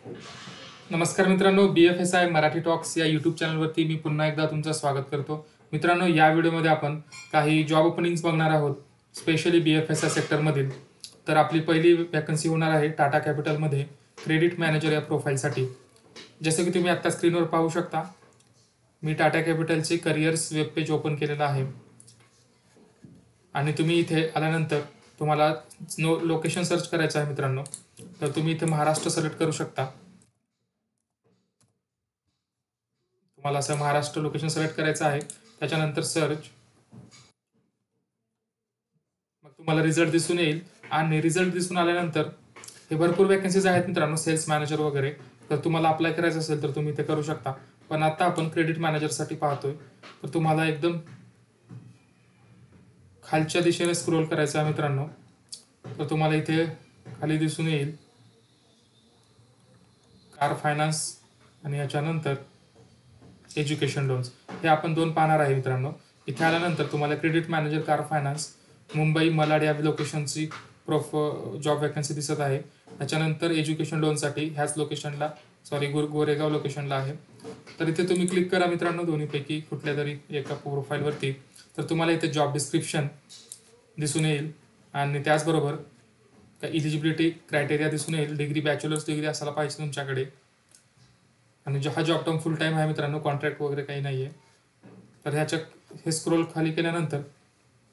नमस्कार मित्रांनो, BFSI Marathi talks या यूट्यूब चॅनलवरती मी पुन्हा एकदा तुमचं स्वागत करतो. मित्रांनो, या व्हिडिओमध्ये आपण काही जॉब ओपनिंग्स बघणार आहोत, स्पेशली BFSI सेक्टरमधील. तर आपली पहिली वॅकन्सी होणार आहे टाटा कॅपिटलमध्ये क्रेडिट मॅनेजर या प्रोफाईलसाठी. जसं की तुम्ही आत्ता स्क्रीनवर पाहू शकता, मी टाटा कॅपिटलचे करिअर्स वेब पेज ओपन केलेलं आहे आणि तुम्ही इथे आल्यानंतर तुम्हाला लोकेशन सर्च करायचं आहे मित्रांनो. तर तुम्ही इथे महाराष्ट्र सिलेक्ट करू शकता. तुम्हाला असं महाराष्ट्र लोकेशन सिलेक्ट करायचं आहे. त्याच्यानंतर सर्च, मग तुम्हाला रिझल्ट दिसून येईल आणि रिझल्ट दिसून आल्यानंतर हे भरपूर वॅकन्सीज आहेत मित्रांनो, सेल्स मॅनेजर वगैरे. तर तुम्हाला अप्लाय करायचं असेल तर तुम्ही ते करू शकता. पण आता आपण क्रेडिट मॅनेजरसाठी पाहतोय. तर तुम्हाला एकदम खालच्या दिशेने स्क्रोल करायचं आहे मित्रांनो. तर तुम्हाला इथे खाली दिसून येईल कार फायनान्स आणि याच्यानंतर एज्युकेशन लोन्स. हे आपण दोन पाहणार आहे मित्रांनो. इथे आल्यानंतर तुम्हाला credit manager car finance Mumbai Malad या लोकेशनची जॉब वॅकन्सी दिसत आहे. त्याच्यानंतर एज्युकेशन लोनसाठी ह्याच लोकेशनला गोरेगाव लोकेशनला आहे. तर इथे तुम्ही क्लिक करा मित्रांनो, दोन्हीपैकी कुठल्या तरी एका प्रोफाईलवरती. तर तुम्हाला इथे जॉब डिस्क्रिप्शन दिसून येईल आणि त्याचबरोबर इलिजिबिलिटी क्रायटेरिया दिसून येईल. डिग्री, बॅचलर्स डिग्री असायला पाहिजे तुमच्याकडे. आणि हा जॉब टर्म फुल टाईम आहे मित्रांनो, कॉन्ट्रॅक्ट वगैरे काही नाही आहे. तर ह्याच्या हे स्क्रोल खाली केल्यानंतर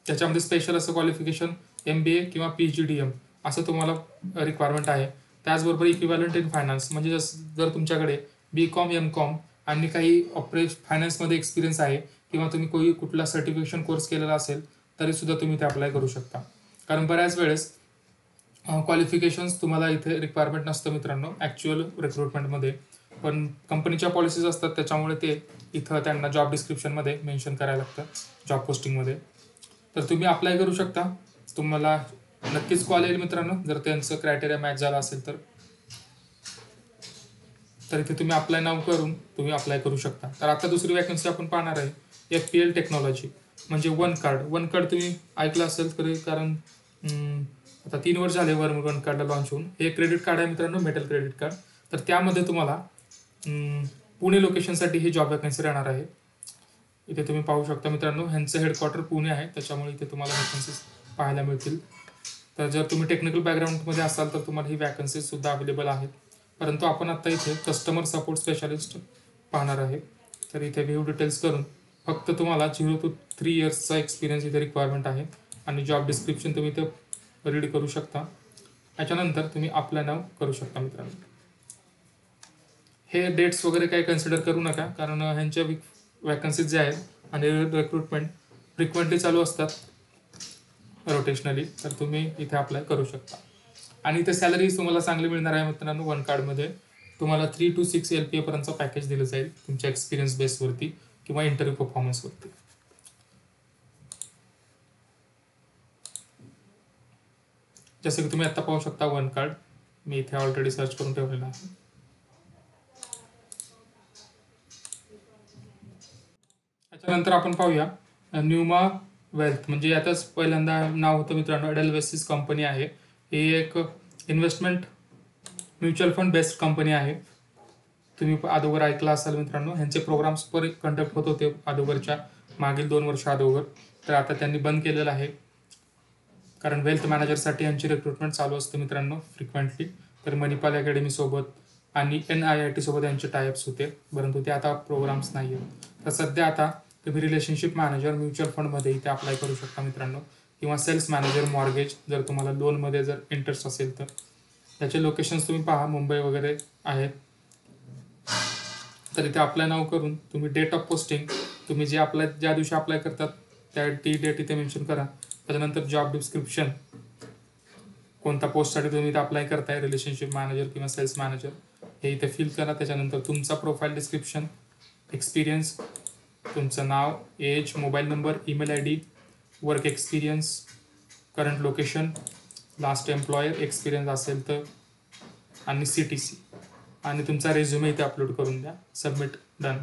त्याच्यामध्ये स्पेशल असं क्वालिफिकेशन MBA किंवा PGDM असं तुम्हाला रिक्वायरमेंट आहे. त्याचबरोबर इक्विव्हॅलंट इन फायनान्स, म्हणजे जर तुमच्याकडे BCom MCom आणि काही फायनान्समध्ये एक्सपिरियन्स आहे किंवा तुम्ही कुठला सर्टिफिकेशन कोर्स केलेला असेल तरीसुद्धा तुम्ही ते अप्लाय करू शकता. कारण बऱ्याच वेळेस क्वालिफिकेशन्स तुम्हाला इथे रिक्वायरमेंट नसतं मित्रांनो ॲक्च्युअल रिक्रुटमेंटमध्ये. पण कंपनीच्या पॉलिसीज असतात, त्याच्यामुळे ते इथं त्यांना जॉब डिस्क्रिप्शनमध्ये मेन्शन करायला लागतं जॉब पोस्टिंगमध्ये. तर तुम्ही अप्लाय करू शकता. तुम्हाला नक्कीच कॉल येईल मित्रांनो जर त्यांचं क्रायटेरिया मॅच झाला असेल तर. तर इथे तुम्ही अप्लाय नाव करून तुम्ही अप्लाय करू शकता. तर आता दुसरी वॅकन्सी आपण पाहणार आहे FPL टेक्नॉलॉजी, म्हणजे वन कार्ड तुम्ही ऐकलं असेल तरी, कारण आता 3 वर्ष झाले वन कार्डला लॉन्च होऊन. हे क्रेडिट कार्ड आहे मित्रांनो, मेटल क्रेडिट कार्ड. तर त्यामध्ये तुम्हाला पुणे लोकेशनसाठी ही जॉब वॅकन्सी राहणार आहे. इथे तुम्ही पाहू शकता मित्रांनो, ह्यांचं हेडक्वार्टर पुणे आहे, त्याच्यामुळे इथे तुम्हाला वॅकन्सीज पाहायला मिळतील. तर जर तुम्ही टेक्निकल बॅकग्राऊंडमध्ये असाल तर तुम्हाला ही वॅकन्सीजसुद्धा अवेलेबल आहेत. परंतु आपण आत्ता इथे कस्टमर सपोर्ट स्पेशालिस्ट पाहणार आहे. तर इथे व्ह्यू डिटेल्स करून फक्त तुम्हाला 0 to 3 इयर्सचा एक्सपिरियन्स इथे रिक्वायरमेंट आहे आणि जॉब डिस्क्रिप्शन तुम्ही इथे रीड करू शकता. त्याच्यानंतर तुम्ही अप्लाय नाव करू शकता मित्रांनो. हे डेट्स वगैरे काही कन्सिडर करू नका, कारण ह्यांच्या वॅकन्सीज जे आहेत आणि रिक्रुटमेंट फ्रिक्वेंटली चालू असतात रोटेशनली. तर तुम्ही इथे अप्लाय करू शकता. आणि इथे सॅलरी तुम्हाला चांगली मिळणार आहे मित्रांनो. वन कार्डमध्ये तुम्हाला 3 to 6 LPA पर्यंतचं पॅकेज दिलं जाईल तुमच्या एक्सपिरियन्स बेसवरती किंवा इंटरव्ह्यू परफॉर्मन्सवरती. जसं की तुम्ही आता पाहू शकता वन कार्ड मी इथे ऑलरेडी सर्च करून ठेवलेलं आहे. त्याच्यानंतर आपण पाहूया न्यूमा वेल्थ, म्हणजे यातच पहिल्यांदा नाव होतं मित्रांनो, एडल्वेसिस कंपनी आहे. ही एक investment mutual fund based company आहे. तुम्ही अगोदर ऐकलं असाल मित्रांनो, ह्यांचे प्रोग्राम्स पर कंडक्ट होत होते अगोदरच्या मागील 2 वर्ष अगोदर. तर आता त्यांनी बंद केलेलं आहे, कारण वेल्थ मॅनेजरसाठी यांची रिक्रुटमेंट चालू असते मित्रांनो फ्रिक्वेंटली. तर मणिपाल अकॅडमीसोबत आणि NIIT सोबत यांचे टायअप्स होते, परंतु ते आता प्रोग्राम्स नाही आहेत. तर सध्या आता तुम्ही रिलेशनशिप मॅनेजर म्युच्युअल फंडमध्ये इथे अप्लाय करू शकता मित्रांनो, किंवा सेल्स मॅनेजर मॉर्गेज जर तुम्हाला लोनमध्ये जर इंटरेस्ट असेल तर. त्याचे लोकेशन्स तुम्ही पहा, मुंबई वगैरे आहेत. तर इथे अप्लाय नाव करून तुम्ही डेट ऑफ पोस्टिंग, तुम्ही ज्या दिवशी अप्लाय करतात ती डेट इथे मेन्शन करा. त्याच्यानंतर जॉब डिस्क्रिप्शन, कोणत्या पोस्टसाठी तुम्ही इथे अप्लाय करताय, रिलेशनशिप मॅनेजर किंवा सेल्स मॅनेजर, हे इथे फिल करा. त्याच्यानंतर तुमचा प्रोफाईल डिस्क्रिप्शन, एक्सपिरियन्स, तुमचं नाव, age, mobile number, email ID, work experience, current location, last employer experience असेल तर, आणि CTC, आणि तुमचा रेझ्युमे इथे अपलोड करून द्या. Submit, done.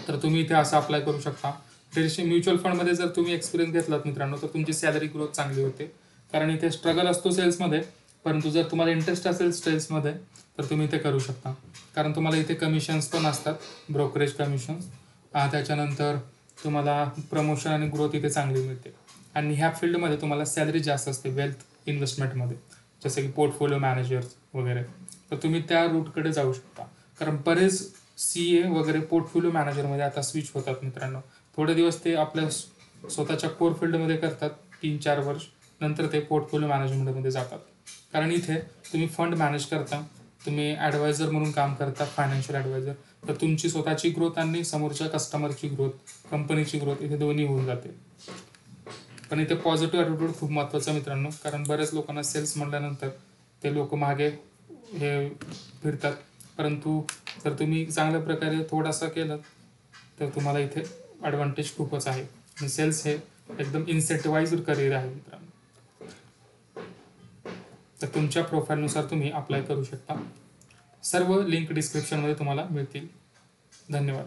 तर तुम्ही इथे असं अप्लाय करू शकता. म्युच्युअल फंडमध्ये जर तुम्ही एक्सपिरियन्स घेतलात मित्रांनो तर तुमची सॅलरी ग्रोथ चांगली होते, कारण इथे स्ट्रगल असतो सेल्समध्ये. परंतु जर तुम्हाला इंटरेस्ट असेल सेल्समध्ये तर तुम्ही ते करू शकता, कारण तुम्हाला इथे कमिशन्स पण असतात, ब्रोकरेज कमिशन्स. त्याच्यानंतर तुम्हाला प्रमोशन आणि ग्रोथ इथे चांगली मिळते. आणि ह्या फील्डमध्ये तुम्हाला सॅलरी जास्त असते वेल्थ इन्व्हेस्टमेंटमध्ये, जसं की पोर्टफोलिओ मॅनेजर्स वगैरे. तर तुम्ही त्या रूटकडे जाऊ शकता, कारण बरेच CA वगैरे पोर्टफोलिओ मॅनेजरमध्ये आता स्विच होतात मित्रांनो. थोडे दिवस ते आपल्या स्वतःच्या कोर फील्डमध्ये करतात 3-4 वर्ष, नंतर ते पोर्टफोलिओ मॅनेजमेंटमध्ये जातात. कारण इथे तुम्ही फंड मॅनेज करता, तुम्ही ॲडवायझर म्हणून काम करता, फायनान्शियल ॲडवायझर. तर तुमची स्वतःची ग्रोथ आणि समोरच्या कस्टमरची ग्रोथ, कंपनीची ग्रोथ इथे दोन्ही होऊन जाते. पण इथे पॉझिटिव्ह ॲटिट्यूड खूप महत्त्वाचा मित्रांनो, कारण बऱ्याच लोकांना सेल्स म्हटल्यानंतर ते लोक मागे हे फिरतात. परंतु जर तुम्ही चांगल्या प्रकारे थोडासा केलं तर तुम्हाला इथे ॲडव्हान्टेज खूपच आहे. आणि सेल्स हे एकदम इन्सेंटिवाइज्ड करिअर आहे मित्रांनो. तर तुमच्या प्रोफाईलनुसार तुम्ही अप्लाय करू शकता. सर्व लिंक डिस्क्रिप्शनमध्ये तुम्हाला मिळतील. धन्यवाद.